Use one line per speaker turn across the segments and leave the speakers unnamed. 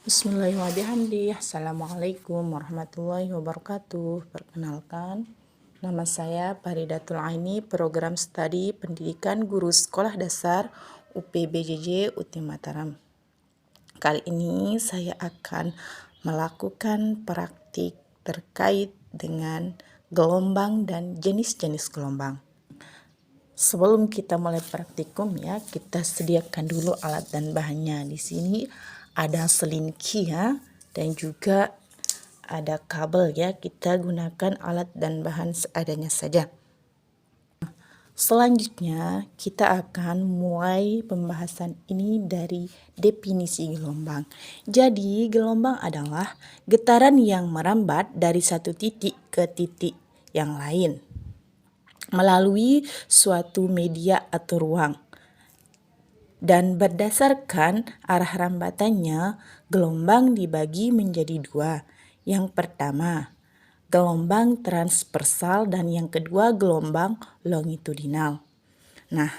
Bismillahirrahmanirrahim. Assalamualaikum warahmatullahi wabarakatuh. Perkenalkan, nama saya Faridatul Aini, Program Studi Pendidikan Guru Sekolah Dasar UPBJJ UT Mataram. Kali ini saya akan melakukan praktik terkait dengan gelombang dan jenis-jenis gelombang. Sebelum kita mulai praktikum ya, kita sediakan dulu alat dan bahannya. Di sini ada selinki ya, dan juga ada kabel ya. Kita gunakan alat dan bahan seadanya saja. Selanjutnya kita akan mulai pembahasan ini dari definisi gelombang. Jadi gelombang adalah getaran yang merambat dari satu titik ke titik yang lain melalui suatu media atau ruang. Dan berdasarkan arah rambatannya, gelombang dibagi menjadi dua. Yang pertama, gelombang transversal dan yang kedua gelombang longitudinal. Nah,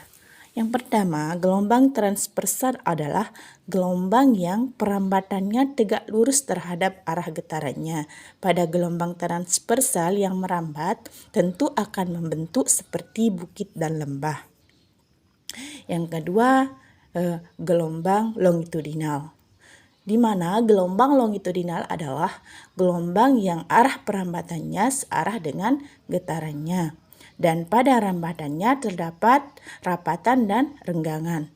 yang pertama, gelombang transversal adalah gelombang yang perambatannya tegak lurus terhadap arah getarannya. Pada gelombang transversal yang merambat tentu akan membentuk seperti bukit dan lembah. Yang kedua, gelombang longitudinal, di mana gelombang longitudinal adalah gelombang yang arah perambatannya searah dengan getarannya, dan pada rambatannya terdapat rapatan dan renggangan.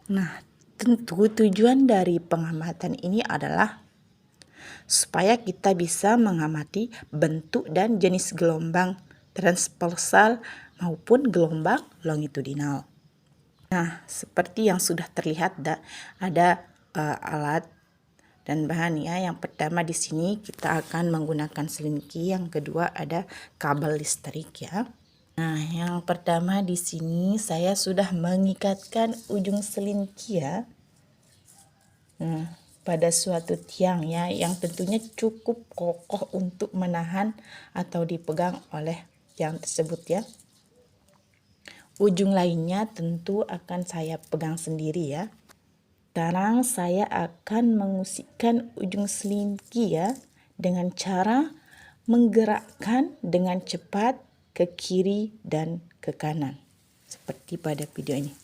Nah, tentu tujuan dari pengamatan ini adalah supaya kita bisa mengamati bentuk dan jenis gelombang transversal maupun gelombang longitudinal. Nah, seperti yang sudah terlihat ada alat dan bahan ya. Yang pertama di sini kita akan menggunakan selinki, yang kedua ada kabel listrik ya. Nah, yang pertama di sini saya sudah mengikatkan ujung selinki ya. Pada suatu tiang ya, yang tentunya cukup kokoh untuk menahan atau dipegang oleh tiang tersebut ya. Ujung lainnya tentu akan saya pegang sendiri ya. Sekarang saya akan mengusikkan ujung selinki ya dengan cara menggerakkan dengan cepat ke kiri dan ke kanan seperti pada video ini.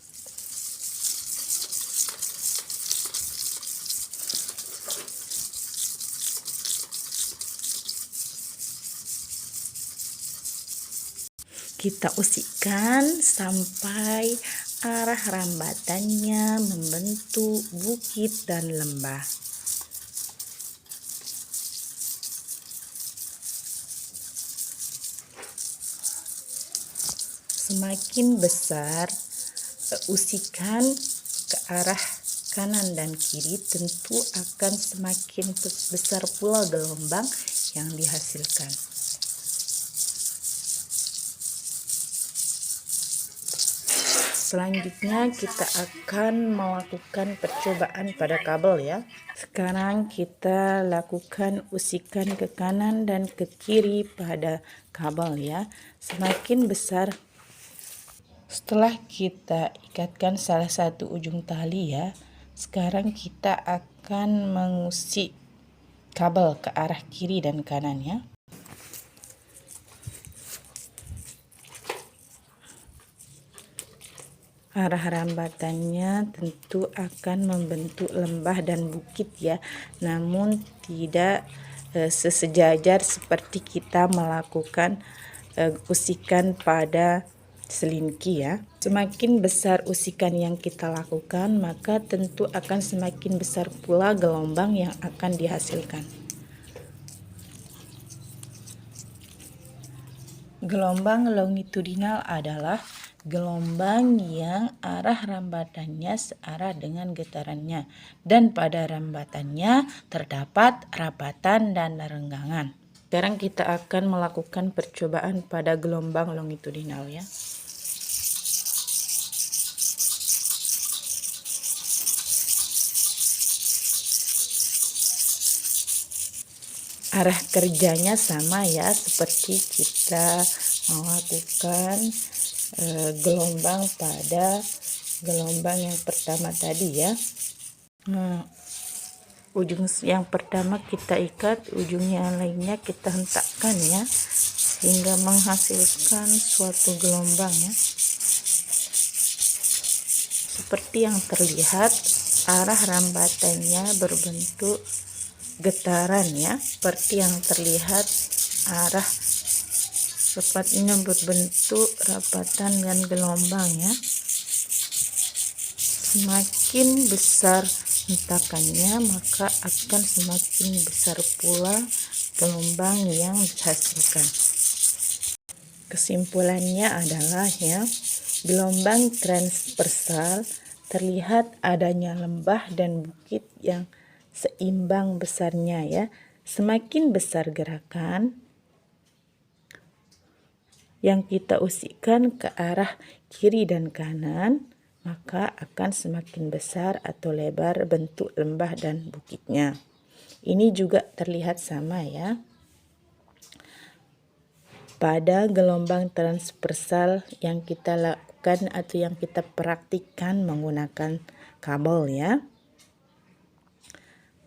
Kita usikkan sampai arah rambatannya membentuk bukit dan lembah. Semakin besar usikan ke arah kanan dan kiri, tentu akan semakin besar pula gelombang yang dihasilkan. Selanjutnya kita akan melakukan percobaan pada kabel ya. Sekarang kita lakukan usikan ke kanan dan ke kiri pada kabel ya. Semakin besar. Setelah kita ikatkan salah satu ujung tali ya, sekarang kita akan mengusik kabel ke arah kiri dan kanan ya. Arah rambatannya tentu akan membentuk lembah dan bukit ya, namun tidak sesejajar seperti kita melakukan usikan pada selinki ya. Semakin besar usikan yang kita lakukan, maka tentu akan semakin besar pula gelombang yang akan dihasilkan. Gelombang longitudinal adalah gelombang yang arah rambatannya searah dengan getarannya, dan pada rambatannya terdapat rapatan dan renggangan. Sekarang kita akan melakukan percobaan pada gelombang longitudinal ya. Arah kerjanya sama ya, seperti kita melakukan gelombang pada gelombang yang pertama tadi ya. Nah, ujung yang pertama kita ikat, ujung yang lainnya kita hentakkan ya, sehingga menghasilkan suatu gelombang ya. Seperti yang terlihat, arah rambatannya berbentuk getaran ya, seperti yang terlihat arah sepatnya berbentuk rapatan dan gelombang ya. Semakin besar hentakannya, maka akan semakin besar pula gelombang yang dihasilkan. Kesimpulannya adalah ya, gelombang transversal terlihat adanya lembah dan bukit yang seimbang besarnya ya. Semakin besar gerakan yang kita usikkan ke arah kiri dan kanan, maka akan semakin besar atau lebar bentuk lembah dan bukitnya. Ini juga terlihat sama ya. Pada gelombang transversal yang kita lakukan atau yang kita praktikkan menggunakan kabel ya.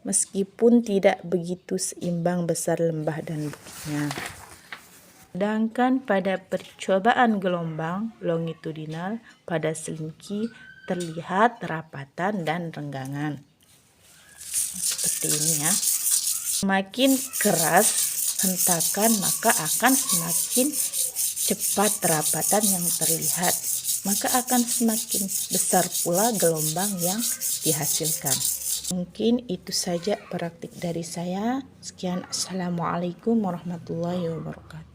Meskipun tidak begitu seimbang besar lembah dan bukitnya. Sedangkan pada percobaan gelombang longitudinal pada selingki terlihat rapatan dan renggangan. Seperti ini ya. Semakin keras hentakan, maka akan semakin cepat rapatan yang terlihat. Maka akan semakin besar pula gelombang yang dihasilkan. Mungkin itu saja praktik dari saya. Sekian, assalamualaikum warahmatullahi wabarakatuh.